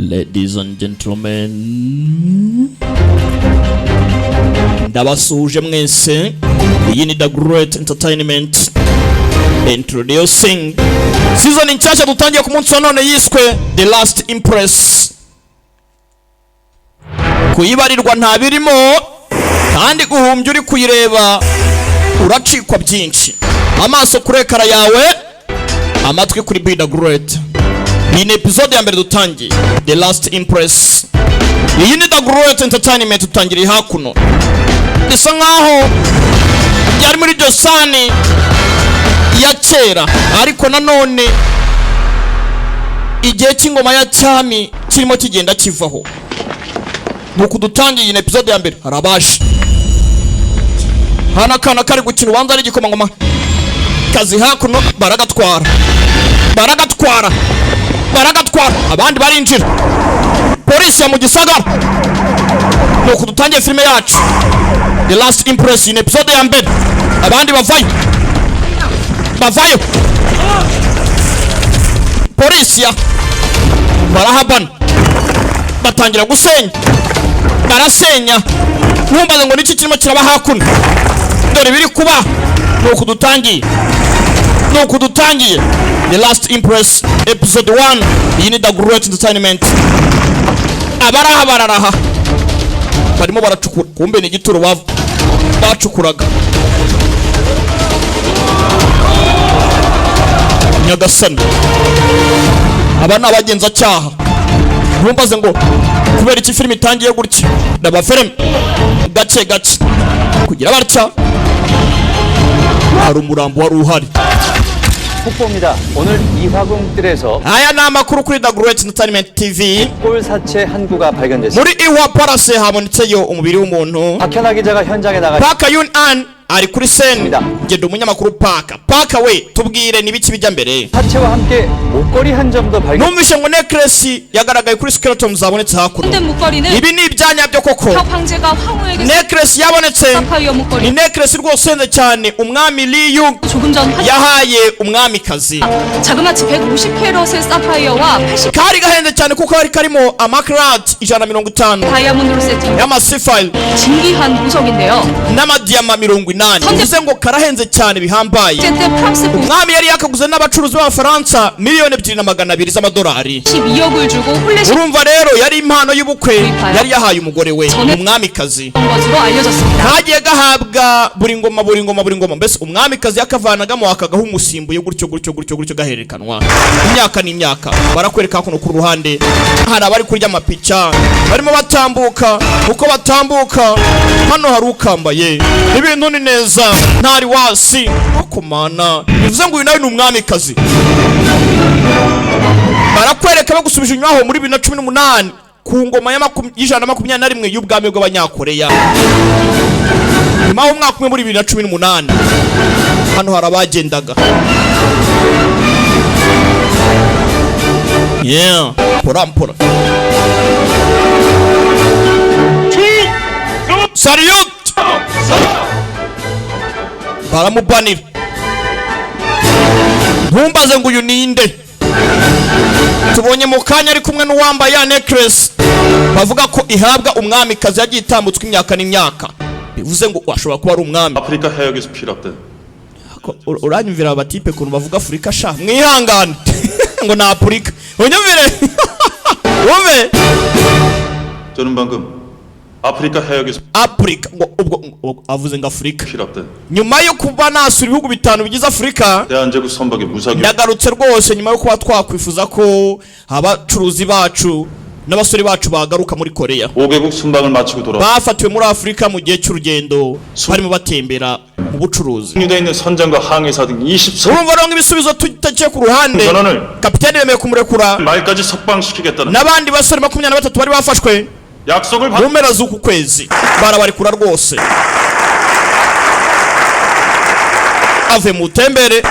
Ladies and gentlemen, ndabasuje mwese. Iyi ni The Great Entertainment introducing season nshyashya dutangiye ku munsi wa none yiswe The Last Impress. Kuyibarirwa nta birimo kandi guhumbya uri kuyireba uracikwa byinshi. Amaso kuri ekara yawe, amatwi kuri Be The Great. Iyi ni episode ya mbere dutangiye, The Last Impress. Iyi ni The Great Entertainment tutangiriye hakuno. Bisa nkaho yari muri dosani ya kera, ariko nanone igihe cy'ingoma ya cyami kirimo kigenda kivaho. Nuko dutangiye iyi episode ya mbere harabaje. Hana kana kari gukina ubanza ari gikomangoma kazi hakuno, baragatwara abandi barinjira. Polisi ya mu gisagara. Nuko dutangiye filime yacu The Last Impress in episode ya mbere. Abandi bavayo polisi ya barahabana, batangira gusenya, barasenya. Numbaze ngo niki kirimo kiraba hakuno, dore biri kuba. Nuko dutangiye The Last Impress episode 1. Iyi ni The Great Entertainment. Bararaha barimo baracukura, kumbe ni igituro bacukuraga. Nyagasani, aba ni abagenza cyaha. Numbaze ngo kubera iki filime itangiye gutya, ndabafilme gace kugira batya. hari umurambo wari uhari. 속보입니다. 오늘 이화궁뜰에서 aya ni amakuru kuri The Great Entertainment TV. 꼴 사체 한 구가 발견됐습니다. muri Iwa Palace habonetseyo umubiri w'umuntu. 박현아 기자가 현장에 나가 Paka Yun-an ari kuri scene. Ngende umunyamakuru Paka we tubwire nibiki bijya mbere. 사체와 함께 목걸이 한 점도 발견. numvishe ngo necklace yagaragaye kuri skeleton zabonetse hakuno. ibi ni ibyanya byo koko. 황제가 황후에게 necklace yabonetse 사파이어 ni 목걸이 necklace rwose nze cyane umwami Liu 조금 전 yahaye umwamikazi. 자그마치 150캐럿의 사파이어와 80 kari gahenze cyane kuko hari karimo amakarati 150 다이아몬드로 세팅된 y'amasifile 진귀한 보석인데요. n'amadiyama 80. bivuze ngo karahenze cyane bihambaye. 때 프랑스 umwami yari yakaguze n'abacuruzi b'abafaransa $2,200,000 z'amadolari. 12억을 주고 홀레시 urumva rero yari impano y'ubukwe yari yahaye umugore we umwamikazi. 것으로 알려졌습니다. kagiye gahabwa buri ngoma. mbese umwamikazi yakavanagamo akagaho umusimbuye gutyo gaherekanwa imyaka n'imyaka. barakwereka kuno ku ruhande hari abari kurya amapica barimo batambuka. uko batambuka hano hari ukambaye ibintu ni neza ntari wasi akomana. bivuze ngo uyu nawe ni umwamikazi. barakwereka bagusubije inyuma muri 2018 ku ngoma ya 121 y'ubwami bw'abanyakoreya. nyuma y'umwaka umwe muri 2018 hano hari abagendaga. porampora Salut baramubanira. ntumbaze ngo uyu ninde. tubonye mu kanya ari kumwe n'uwambaye ya necklace bavuga ko ihabwa umwamikazi yagiye itambutswe imyaka n'imyaka. bivuze ngo washobora kuba ari umwami. 아프리카 해역에서 필요했대. uranyumvira abatipe kuntu bavuga Afurika sha mwihangane ngo na Afurika unyumvire wumve. 저는 방금 아프리카 해역에서 Afurika ngo ubwo avuze ngo Afurika. 필요했대. nyuma yo kuba nasura ibihugu bitanu bigize Afurika, 대한제국 선박의 무사기 ndagarutse rwose nyuma yo kuba twakwifuza ko abacuruzi bacu n'abasore bacu bagaruka muri Korea. 5개국 순방을 마치고 돌아 bafatiwe muri Afurika mu gihe cy'urugendo barimo batembera mu bucuruzi. 돼 있는 선장과 항해사 등 24 urumva rero ibisubizo tutaciye ku ruhande. 전원을 kapiteni yemeye kumurekura 말까지 석방시키겠다는 n'abandi basore 23 bari bafashwe 약속을 mu mpera z'uku kwezi barabarekura rwose. ave mu tembere.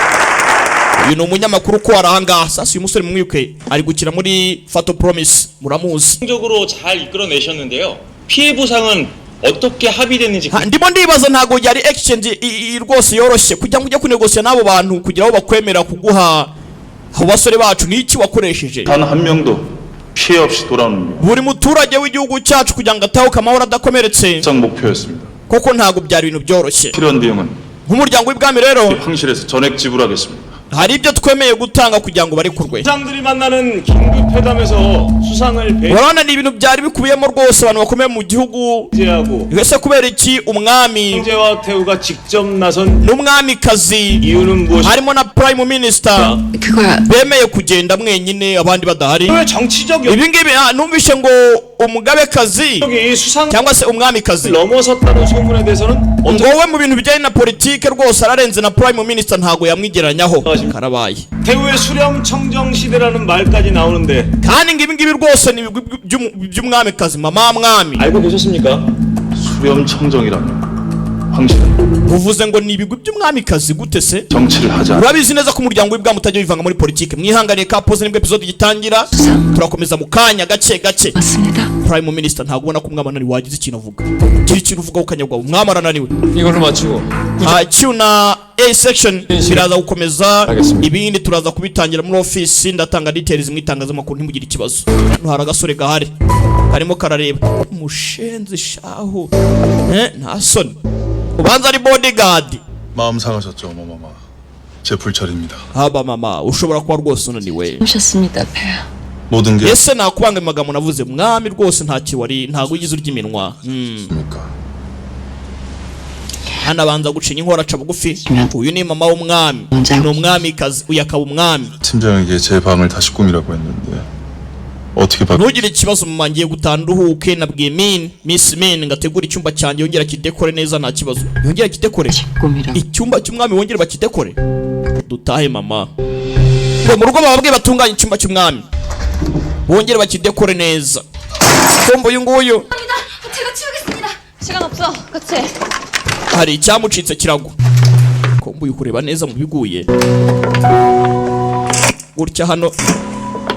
uyu ni umunyamakuru ko arahangaha. sasa uyu musore mumwibuke ari gukina muri Fatal Promise, muramuzi. 적으로 잘 이끌어내셨는데요. 피해 보상은 어떻게 합의됐는지 ndimo ndibaza ntago yari exchange rwose yoroshye kugira ngo ujye kunegosiya n'abo bantu kugira aho bakwemera kuguha abo basore bacu. ni iki wakoresheje? 단 한 명도 피해 없이 돌아오는 게 buri muturage w'igihugu cyacu kugira ngo atahuke amahoro adakomeretse 상 목표였습니다. koko ntabwo byari ibintu byoroshye. 필요한 비용은 nk'umuryango w'ibwami rero 황실에서 전액 지불하겠습니다. hari ibyo twemeye gutanga kugira ngo barekurwe. 수상들이 만나는 긴급 회담에서 수상을 urabona ni ibintu byari bikubiyemo rwose abantu bakomeye mu gihugu. 배제하고 ese kubera iki umwami 황제와 태후가 직접 나선 n'umwamikazi 이유는 무엇이? harimo na prime minister 그거야. bemeye kugenda mwenyine abandi badahari? 왜 정치적 ibi ngibi numvishe ngo umugabekazi 영역이 수상 cyangwa se umwamikazi 넘어섰다는 소문에 대해서는 ngo we mu bintu bijyanye na politike rwose ararenze na prime minister ntago yamwigeranyaho. karabaye 태후의 수렴 청정 시대라는 말까지 나오는데 kandi ngibi ngibi rwose ni ibigwi by'umwamikazi mama mwami. 알고 계셨습니까? 수렴 청정이라면 황실은 uvuze ngo ni ibigwi by'umwamikazi gute se? 정치를 하지 않아. urabizi neza ko umuryango w'ibwami utajya wivanga muri politike. mwihanganiye ka pose nibwo episode gitangira turakomeza mu kanya gake gake. 맞습니다. prime minister ntabwo ubona ko umwami ananiwe wagize ikintu avuga. gira ikintu uvuga ukanyagwa umwami arananiwe. 이걸로 맞추고 Q na A section biraza gukomeza Alright. ibindi turaza kubitangira muri office. ndatanga details mu itangazamakuru ntimugire ikibazo. hano hari agasore gahari karimo karareba mushenzi shahu nta soni ubanza ari bodyguard. 마음 상하셨죠, 어머마마. 제 불찰입니다. haba mama ushobora kuba rwose unaniwe. 오셨습니다, 폐하. 모든 게 ese nakubanga amagambo navuze mwami rwose ntacyo wari ntago ugize urya iminwa. 있습니까? hano abanza gucinya inkora aca bugufi. uyu ni mama w'umwami ni umwamikazi uyu akaba umwami. 팀장에게 제 방을 다시 꾸미라고 했는데 어떻게 바... ntugire ikibazo mama ngiye gutaha nduhuke. nabwiye Miss Min ngategura icyumba cyanjye yongera kidekore neza nta kibazo. yongera kidekore 꿈이랑 icyumba cy'umwami wongere bakidekore dutahe mama. ngo mu rugo bababwiye batunganye icyumba cy'umwami bongere bakidekore neza. kombo uyu nguyu 제가 치우겠습니다. 시간 없어. 그치? hari icyamucitse kiragwa. kombo uyu kureba neza mu biguye gutya. hano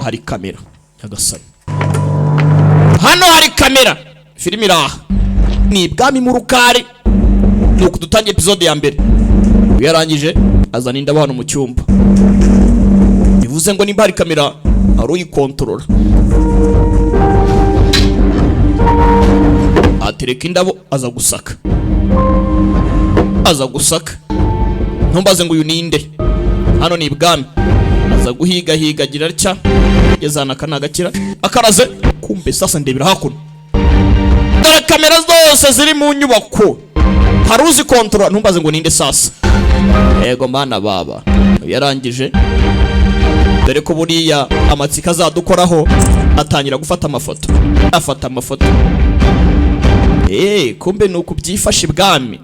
hari kamera nyagasani. hano hari kamera. filime iraha ni ibwami mu rukari. nuko dutangiye episode ya mbere. uyu yarangije azana indabo hano mu cyumba. bivuze ngo nimba hari kamera hari uyikontorora. atereka indabo aza gusaka. ntumbaze ngo uyu ninde. hano ni ibwami. aza guhiga agira atya yazana akanagakira akaraze. kumbe sasa ndebera hakuno. dore kamera zose ziri mu nyubako hari uzi kontrola. ntumbaze ngo ninde sasa. yego mana baba yarangije. dore ko buriya amatsiko azadukoraho atangira gufata amafoto. afata amafoto. kumbe nuko byifashe ibwami.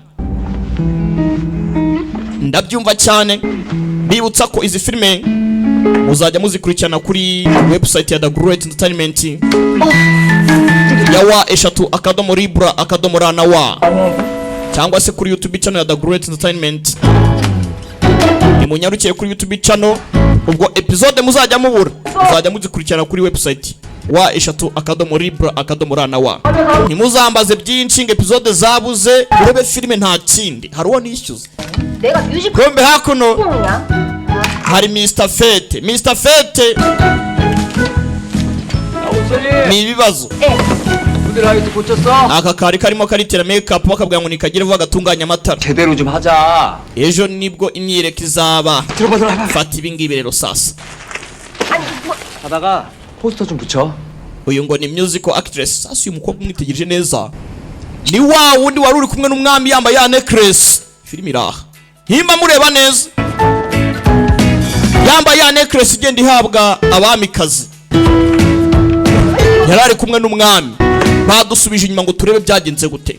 ndabyumva cyane. bibutsa ko izi filime muzajya muzikurikirana kuri website ya The Great Entertainment ya wa_libra_ra cyangwa se kuri YouTube channel ya The Great Entertainment. nimunyarukiye kuri YouTube channel ubwo episode muzajya mubura muzajya muzikurikirana kuri website wa_libra_ra. ntimuzambaze byinshi ngo episode zabuze urebe filime nta kindi hari uwo nishyuza. 내가 뮤직 kombe hakuno 콩이야. hari Mr. Fete. ni ibibazo. 부들 라이트 고쳤어? aka kari karimo karitera makeup bakabwira ngo nikagire vuba gatunganya amatara. 제대로 좀 하자. ejo nibwo imyireko izaba. 들어봐. fata ibi ngibi rero sasa. 하다가 포스터 좀 붙여. uyu ngo ni musical actress. sasa uyu mukobwa umwitegereje neza ni wa wundi wari uri kumwe n'umwami yambaye ya necklace. filime iraha himba mureba neza. yambaye ya necklace igenda ihabwa abamikazi. yari ari kumwe n'umwami. badusubije inyuma ngo turebe byagenze gute.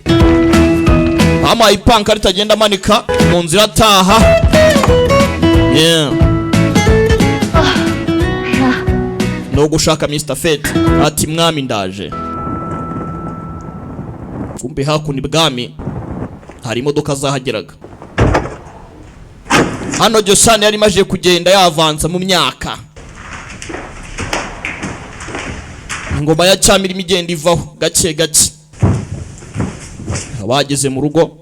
bamuhaye ipankarita agenda amanika mu nzira ataha. no gushaka Mr. Fete ati mwami ndaje. kumbe hakuno ibwami hari imodoka zahageraga. hano Josane yari maje kugenda yavanza mu myaka. ingoma ya cyami irimo igenda ivaho gake gake. bageze mu rugo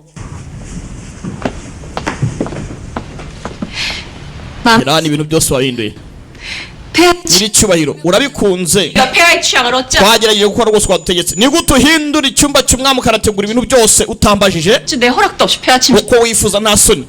마, Irani ibintu byose wahinduye. nyiri cyubahiro urabikunze 폐하의 취향을 어찌 twagerageje gukora rwose twadutegetse ni gute uhindura icyumba cy'umwami ukanategura ibintu byose utambajije 내 허락도 없이 폐하 침실 uko wifuza nta soni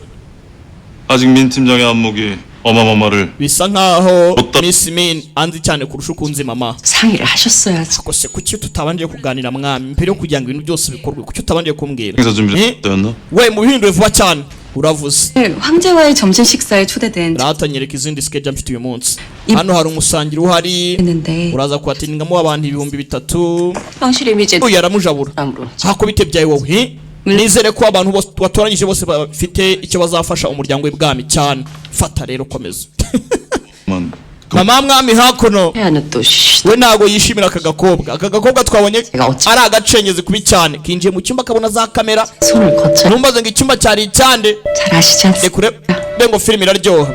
아직 민 팀장의 안목이 어마어마를 bisa nkaho 어떤- Miss Min anzi cyane kurusha uko unzi mama 상의를 하셨어야지. kose kuki tutabanje kuganira mwami mbere yo kugira ngo ibintu byose bikorwe kuki utabanje kumbwira 행사 준비를 예? 때였나? we muhinduye vuba cyane uravuze 황제와의 점심 식사에 초대된 ratanyereka izindi skeje mfite uyu munsi hano hari umusangiro uhari 있는데 uraza kuhatiningamo abantu 3,000 황실 이미지 uyu yaramujabura 다음으로 hako bitebyaye wowe nizere ko abantu bose watoranyije bose bafite icyo bazafasha umuryango w'ibwami cyane fata rero komeza 만 mama mwami hakuno 폐하는 또 we ntago yishimira aka gakobwa twabonye ari agacengezi kubi cyane kinjiye mu cyumba akabona za kamera 손을 거쳐 numbaze ngo icyumba cyari icyande 잘 아시지 않습니까? rekure bengo filime iraryoha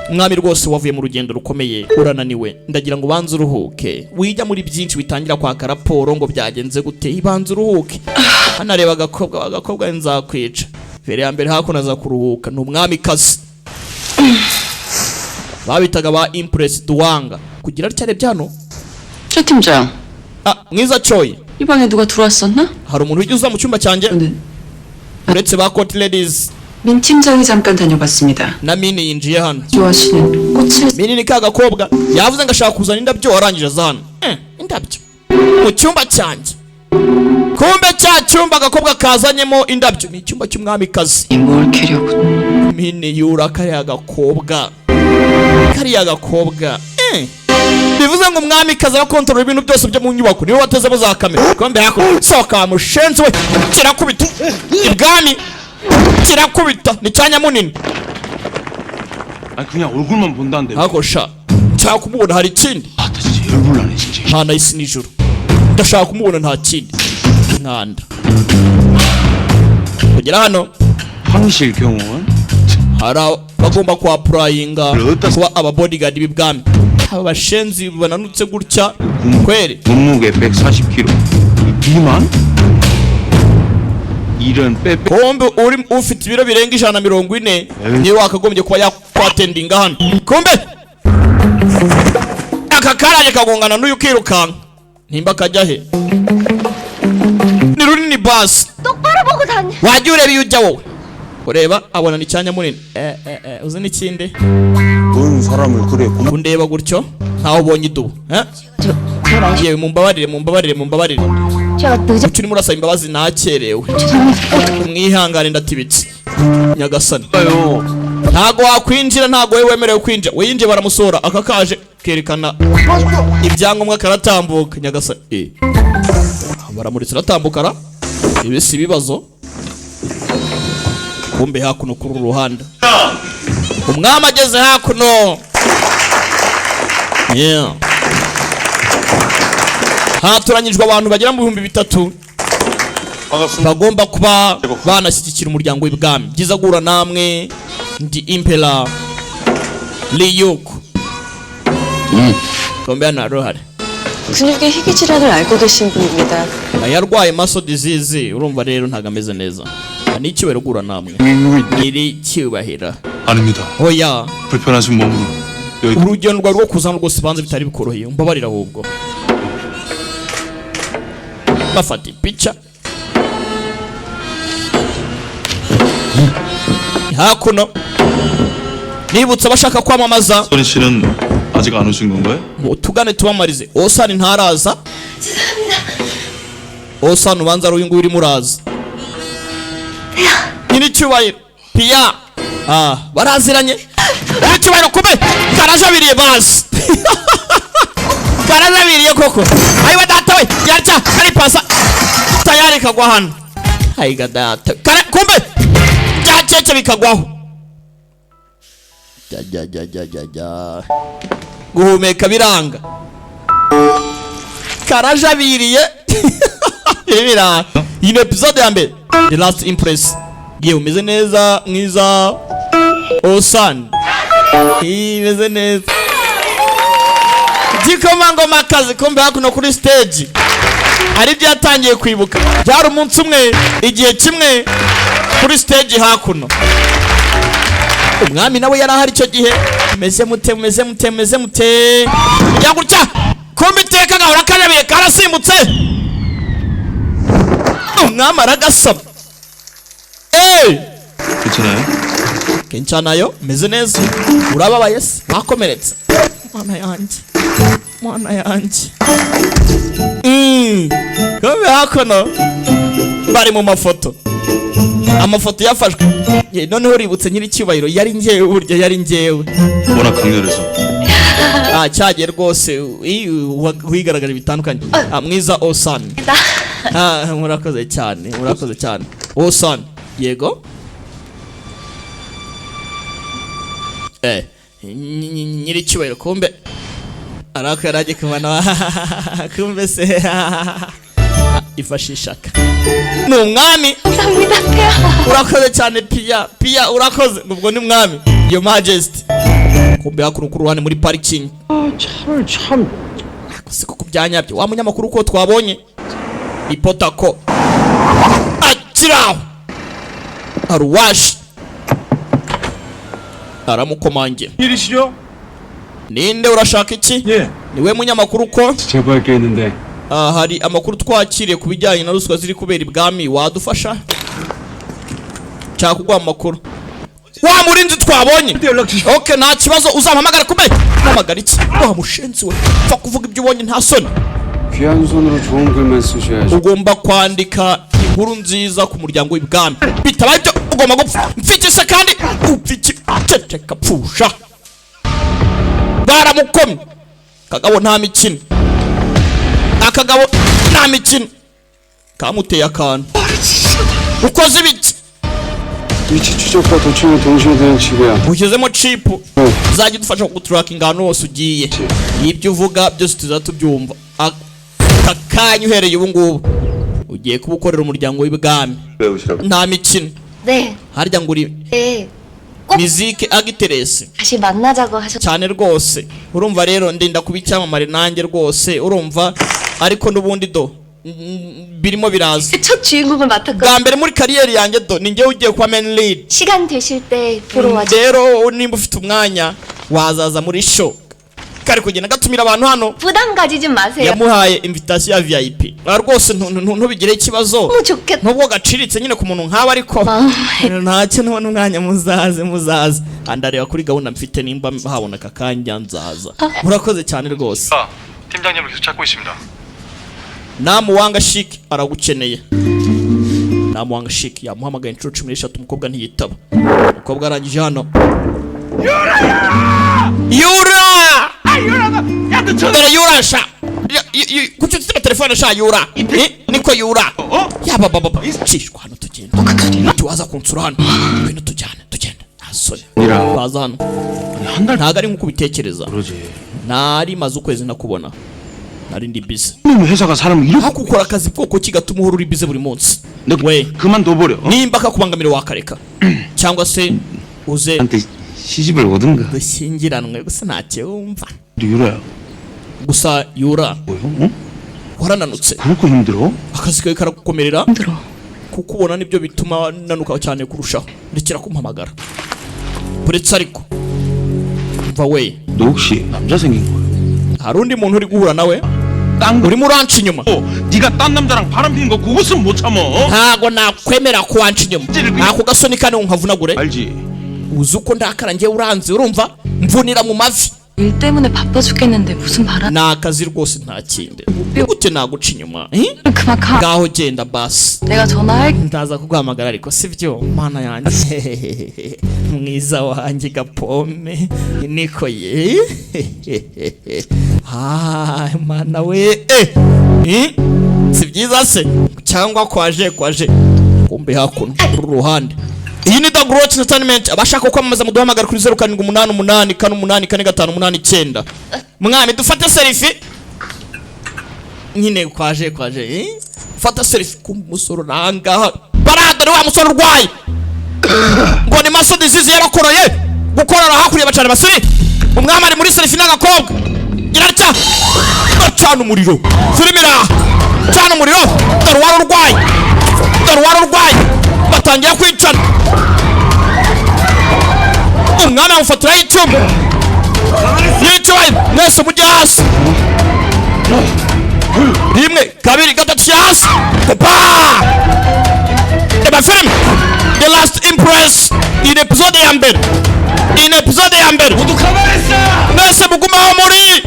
mwami rwose wavuye mu rugendo rukomeye urananiwe ndagira ngo ubanze uruhuke wijya muri byinshi bitangira kwaka raporo ngo byagenze gute ibanze uruhuke hano areba agakobwa nzakwica mbere ya mbere hakuno aza kuruhuka ni umwami kazi babitaga ba impress duwanga kugira cyane byano 최 팀장 mwiza coyi 이 방에 누가 들어왔었나? hari umuntu wigeze uza mu cyumba cyanjye uretse ba court ladies 민 팀장이 잠깐 다녀봤습니다. na mini yinjiye hano 좋아하시는 꽃을 mini ni ka gakobwa yavuze ngo ashaka kuzana indabyo warangije aza hano indabyo mu cyumba cyanjye kumbe cya cyumba agakobwa kazanyemo indabyo ni icyumba cy'umwami kazi 뭘 캐려고 mini yura kariya gakobwa bivuze ngo umwami kazi abakontorora ibintu byose byo mu nyubako niwe watezemo za kamera kumbe yako soka mushenzi we kirakubita ibwami kirakubita ni cyanya munini 아 그냥 얼굴만 본다는데. hako sha nshaka kumubona hari ikindi 아 진짜 열불나네 진짜. nta nahisi nijoro ndashaka kumubona nta kindi nkanda kugera hano 황실 경호원? hari bagomba kuhapurayinga kuba ababodigadi b'ibwami aba bashenzi bananutse gutya kweri 몸무게 140kg. 비만? 이런 빼빼. kumbe uri ufite ibiro birenga 140 niwe wakagombye kuba yakwatendinga hano kumbe aka karanye kagongana n'uyu kirukanka nimba kajya he ni runini basi 똑바로 보고 다녀. wajya ureba iyo ujya wowe ureba abona ni cyanya munini uzi n'ikindi 넌 사람을 그래 undeba gutyo ntaho ubonye idubu yewe mumbabarire 제가 늦어. ucyo urimo urasaba imbabazi nakerewe mwihangane ndatibitse nyagasani 고마워요. ntago wakwinjira ntago wewe wemerewe kwinjira weyinjiye baramusohora aka kaje kerekana ibyangombwa karatambuka nyagasani baramuritse aratambuka ibi si ibibazo kumbe hakuno kuri uru ruhande umwami ageze hakuno hatoranyijwe abantu bagera mu 3,000 반갑습니다. bagomba kuba banashyigikira umuryango w'ibwami byiza guhura namwe ndi impera liyuku kombe hano haruhari 근육의 희귀 질환을 앓고 계신 분입니다. yarwaye maso disease urumva rero ntago ameze neza ni icyubahiro guhura namwe nyiri cyubahiro 아닙니다. oya 불편하신 몸으로 여기 urugendo rwawe rwo kuzana rwose banze bitari bikoroheye umbabarira ahubwo bafata ipica hakuno nibutsa abashaka kwamamaza 선희 씨는 아직 안 오신 건가요? tugane tubamarize osani ntaraza osani ubanza ari uyu nguyu urimo uraza nyiricyubahiro piya baraziranye nyiricyubahiro kube karajabiriye basi karajabiriye koko ayiwa data we yarya karipasa tayari kagwa hano ayiga data kumbe byacece bikagwaho jya guhumeka biranga karajabiriye ibiranga iyi ni episode ya mbere the last impress yewe umeze neza mwiza osani imeze neza gikomangoma akazi kumbe hakuno kuri stage ari byo yatangiye kwibuka byari umunsi umwe igihe kimwe kuri stage hakuno umwami nawe yari ahari icyo gihe meze mute ya gutya kumbe iteka gahora karabiye karasimbutse umwami aragasoma 괜찮아요? 괜찮아요? meze neza urababaye se bakomeretse mwana yanjye kumbe hakuno bari mu mafoto amafoto yafashwe noneho ributse nyiri cyubahiro yari ngewe burya yari ngewe 워낙 강렬해서. cyagiye rwose wigaragaje bitandukanye mwiza Osan murakoze cyane Osan yego nyiri cyubahiro kumbe arakaraje kubana kumbe se ifashishaka ni umwami urakoze cyane Pia urakoze ubwo ni mwami Your Majesty kumbe hakuru kuruhane muri parking 참 siko kubyanyabyo wa munyamakuru ko twabonye ipotako akiraho aruwashi aramukomange 일이시죠? ninde urashaka iki 예 niwe munyamakuru ko 제보할 게 있는데 hari amakuru twakiriye ku bijyanye na ruswa ziri kubera ibwami wadufasha cyangwa kuguha amakuru wa murinzi twabonye okay nta kibazo uzampamagara kumbe mpamagara iki wa mushenzi we pfa kuvuga ibyo ubonye nta soni 귀한 손으로 좋은 글만 쓰셔야죠 ugomba kwandika inkuru nziza ku muryango w'ibwami bitabaye ibyo ugomba gupfa mfikisha kandi upfiki ceceka pfusha baramukomye kagabo nta mikino akagabo nta mikino kamuteye akantu ukoze ibiki 위치 추적과 도청이 동시에 되는 칩이야 ushyizemo chipu uzajya udufasha kugutracking ahantu hose ugiye ibyo uvuga byose tuzatubyumva akanya uhereye ubu ngubu ugiye kubukorera umuryango w'ibwami 배우시라고. nta mikino 네. harya ngo uri mizike agiterese 다시 만나자고 하셨. cyane rwose urumva rero ndenda kuba icyamamare nanjye rwose urumva ariko n'ubundi do birimo biraza 첫 주인공을 맡았거든요. bwa mbere muri kariyeri yanjye do ni njyewe ugiye kuba main lead 시간 되실 때 보러 와줘. rero nimba ufite umwanya wazaza muri show kari kugenda gatumira abantu hano 부담 가지지 마세요. yamuhaye invitation ya VIP rwose ntubigire ikibazo 너무 좋겠다. nubwo gaciritse nyine ku muntu nkawe ariko ntacyo nubona umwanya muzaze andareba kuri gahunda mfite nimba haboneka kanya nzaza murakoze cyane rwose 팀장님을 계속 찾고 있습니다. namuwanga shiki aragukeneye namuwanga shiki yamuhamagaye inshuro 13 umukobwa ntiyitaba umukobwa arangije hano Yura Yura sha kuki ufite telefone sha Yura niko Yura yaba baba cishwa hano tugenda tuwaza kunsura hano ibintu tugenda asore baza hano ntago ari nkuko ubitekereza nari maze ukwezi nakubona nari ndi busy 회사가 사람을 이렇게 hakukora akazi bwoko kigatuma uhora uri busy buri munsi we 그만둬버려 nimba akakubangamira wakareka cyangwa se uze 한테 시집을 오든가 dushyingiranwe gusa ntacyo wumva 유라야 gusa Yura 뭐요? warananutse 그렇게 힘들어? akazi kawe karagukomerera 힘들어. kuko ubona nibyo bituma nanuka cyane kurushaho ndekera kumpamagara buretse ariko mva we 너 혹시 남자 생긴 거야? hari undi muntu uri guhura nawe 딴 거? urimo uranca 이nyuma 네가 딴 남자랑 바람 피는 거 그것은 못 참어 ntago nakwemera ko wanca inyuma ako gasoni kane nkavunagure 알지? uzi uko ndakara njye uranze urumva mvunira mu mavi 일 때문에 바빠 죽겠는데 무슨 바람? ni akazi rwose nta kindi gute naguca inyuma 그만 가. ngaho genda basi 내가 전화할. ndaza kuguhamagara ariko sibyo mana yanjye mwiza wanjye gapome niko ye mana we si byiza se cyangwa kwaje kumbe hakuno uru ruhande iyi ni The Growth Entertainment abashaka kwamamaza muduhamagara kuri 0788 mwami dufate selfie nyine kwaje fata selfie ku musoro nangaha baradore wa musoro urwaye ngo ni maso disease yarakoroye gukorora hakuriye bacane basiri umwami ari muri selfie n'agakobwa irarya bacana umuriro filmira cana umuriro dore wari urwaye batangiye kwicana umwami amufatiraho icyuma yicaye mwese mujye hasi rimwe kabiri gatatu hasi pa reba filime The Last Empress in episode ya mbere mwese mugumaho muri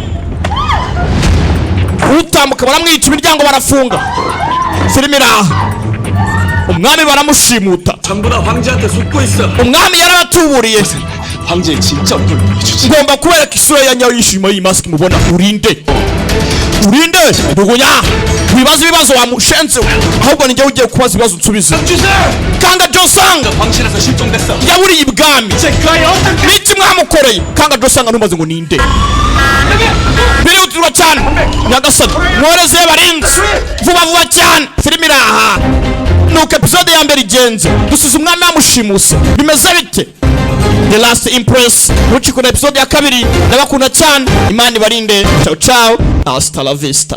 utambuka baramwica imiryango barafunga filime iraha umwami baramushimuta 전부 다 황제한테 속고 있어. umwami yarabatuburiye 황제의 진짜 얼굴 보여주지. ngomba kubereka isura ya nyayo yishima iyi masiki mubona urinde 누구냐 ibibazo wa mushenzi ahubwo ninjye ugiye kubaza ibibazo nsubize kanga josanga 황실에서 실종됐어. yaburiye ibwami niki mwamukoreye kanga josanga ntumaze ngo ninde birihutirwa cyane nyagasani mworeze barinzi vuba cyane filime iraha nuko episode ya mbere igenze dusize umwami yamushimuse bimeze bite The Last Empress mucikuna episode ya kabiri ndabakunda cyane imana ibarinde ciao ciao hasta la vista